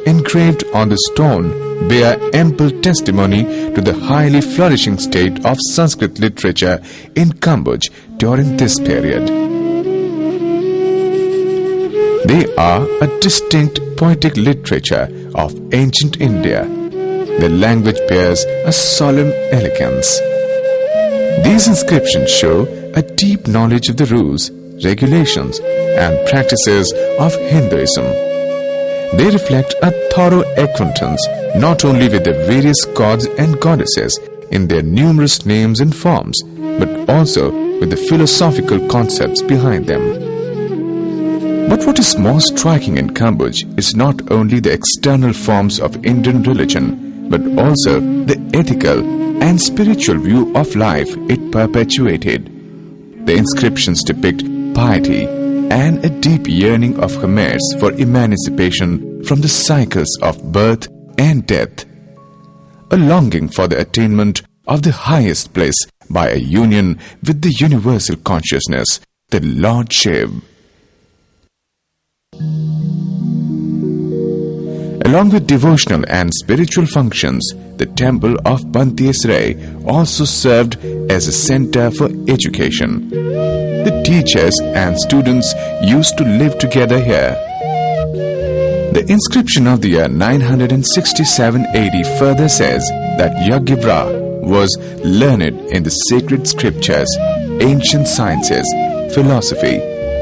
engraved on the stone bear ample testimony to the highly flourishing state of Sanskrit literature in Cambodia during this period. They are a distinct poetic literature of ancient India. Their language bears a solemn elegance. These inscriptions show a deep knowledge of the rules, regulations, and practices of Hinduism. They reflect a thorough acquaintance not only with the various gods and goddesses in their numerous names and forms, but also with the philosophical concepts behind them. But what is more striking in Cambodia is not only the external forms of Indian religion, but also the ethical and spiritual view of life it perpetuated. The inscriptions depict piety and a deep yearning of Khmers for emancipation from the cycles of birth and death, a longing for the attainment of the highest bliss by a union with the universal consciousness, the Lord Shiv. Along with devotional and spiritual functions, the temple of BANTEAY SREI also served as a center for education. The teachers and students used to live together here. The inscription of the year 967 AD further says that Gopura was learned in the sacred scriptures, ancient sciences, philosophy,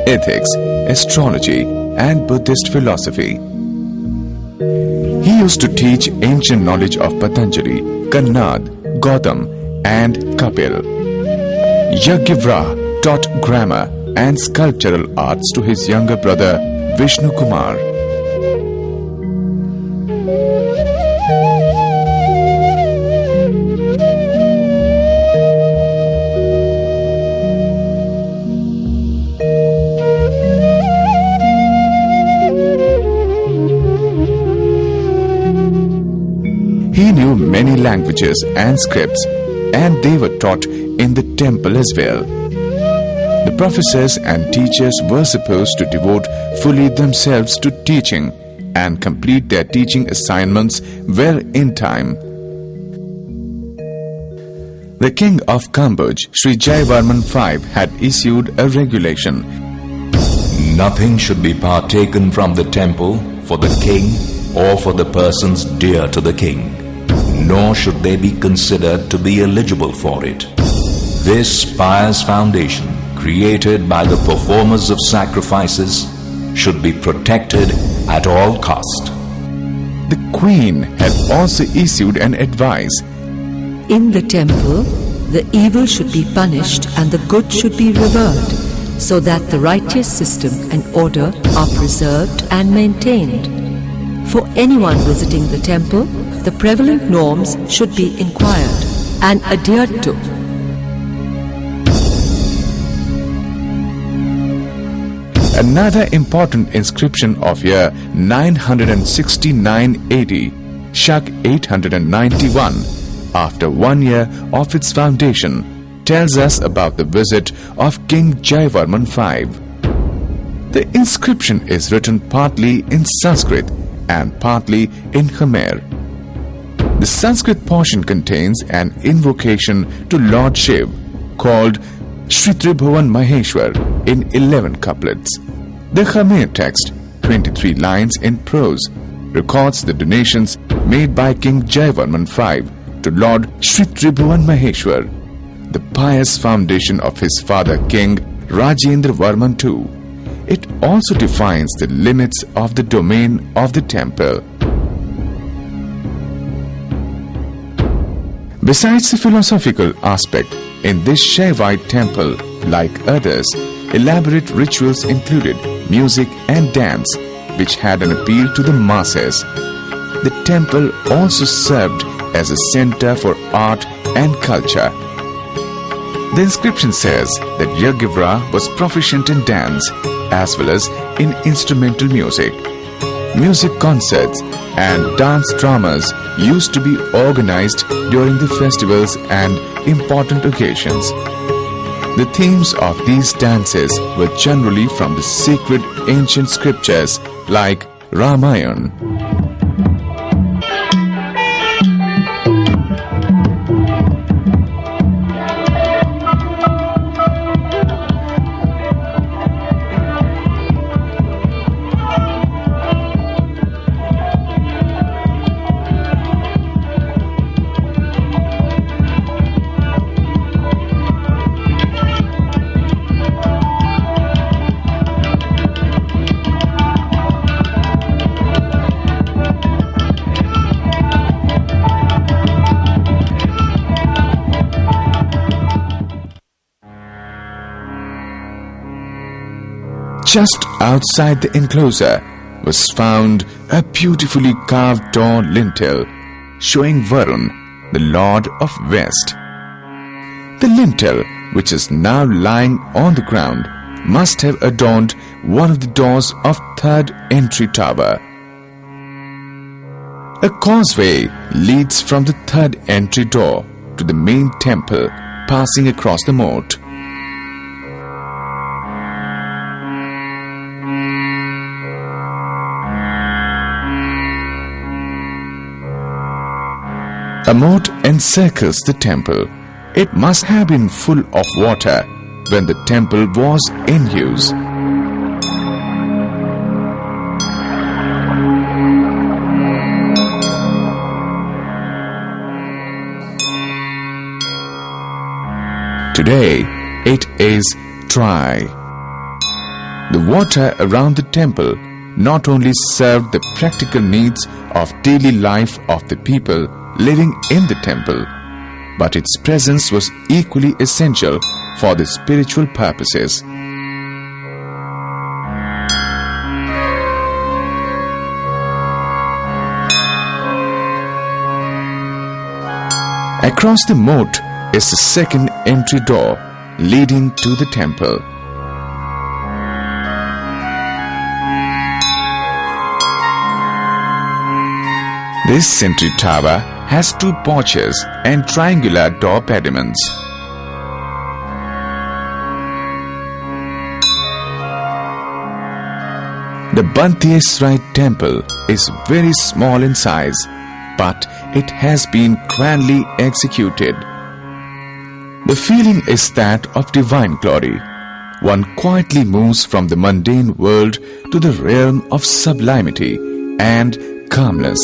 ethics, astrology, and Buddhist philosophy. He used to teach ancient knowledge of Patanjali, Kannad, Gautam, and Kapil. Gopura taught grammar and sculptural arts to his younger brother Vishnu Kumar. He knew many languages and scripts, and they were taught in the temple as well. The professors and teachers were supposed to devote fully themselves to teaching and complete their teaching assignments well in time. The king of Cambodia, Sri Jayavarman V, had issued a regulation. Nothing should be partaken from the temple for the king or for the persons dear to the king, nor should they be considered to be eligible for it. This pious foundation, created by the performers of sacrifices, should be protected at all cost. The queen had also issued an advice. In the temple, the evil should be punished and the good should be revered, so that the righteous system and order are preserved and maintained. For anyone visiting the temple, the prevalent norms should be inquired and adhered to. Another important inscription of year 969 AD, Shak 891, after 1 year of its foundation, tells us about the visit of King Jayavarman V. The inscription is written partly in Sanskrit and partly in Khmer. The Sanskrit portion contains an invocation to Lord Shiv called Shri Tribhuvan Maheshwar in 11 couplets. The Khmer text, 23 lines in prose, records the donations made by King Jayavarman V to Lord Shri Tribhuvan Maheshwar, the pious foundation of his father King Rajendra Varman II. It also defines the limits of the domain of the temple. Besides the philosophical aspect, in this Shaivite temple, like others, elaborate rituals included music and dance, which had an appeal to the masses. The temple also served as a center for art and culture. The inscription says that Gopura was proficient in dance as well as in instrumental music. Music concerts and dance dramas used to be organized during the festivals and important occasions. The themes of these dances were generally from the sacred ancient scriptures like Ramayana. Just outside the enclosure was found a beautifully carved door lintel showing Varun, the Lord of West. The lintel, which is now lying on the ground, must have adorned one of the doors of third entry tower. A causeway leads from the third entry door to the main temple, passing across the moat. A moat encircles the temple. It must have been full of water when the temple was in use. Today, it is dry. The water around the temple not only served the practical needs of daily life of the people living in the temple, but its presence was equally essential for the spiritual purposes. Across the moat is the second entry door leading to the temple. This entry tower has two porches and triangular door pediments. The BANTEAY SREI temple is very small in size, but it has been grandly executed. The feeling is that of divine glory. One quietly moves from the mundane world to the realm of sublimity and calmness.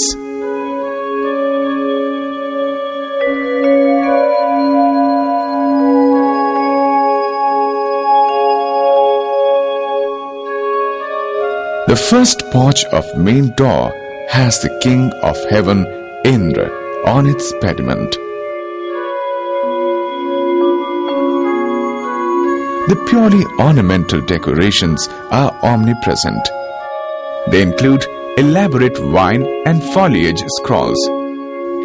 The first porch of main door has the King of Heaven, Indra, on its pediment. The purely ornamental decorations are omnipresent. They include elaborate vine and foliage scrolls,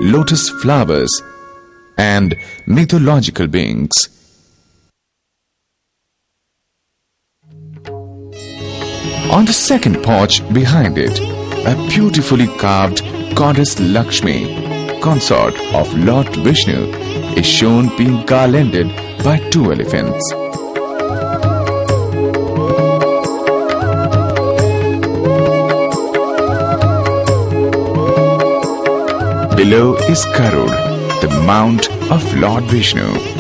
lotus flowers, and mythological beings. On the second porch behind it, a beautifully carved goddess Lakshmi, consort of Lord Vishnu, is shown being garlanded by two elephants. Below is Karur, the mount of Lord Vishnu.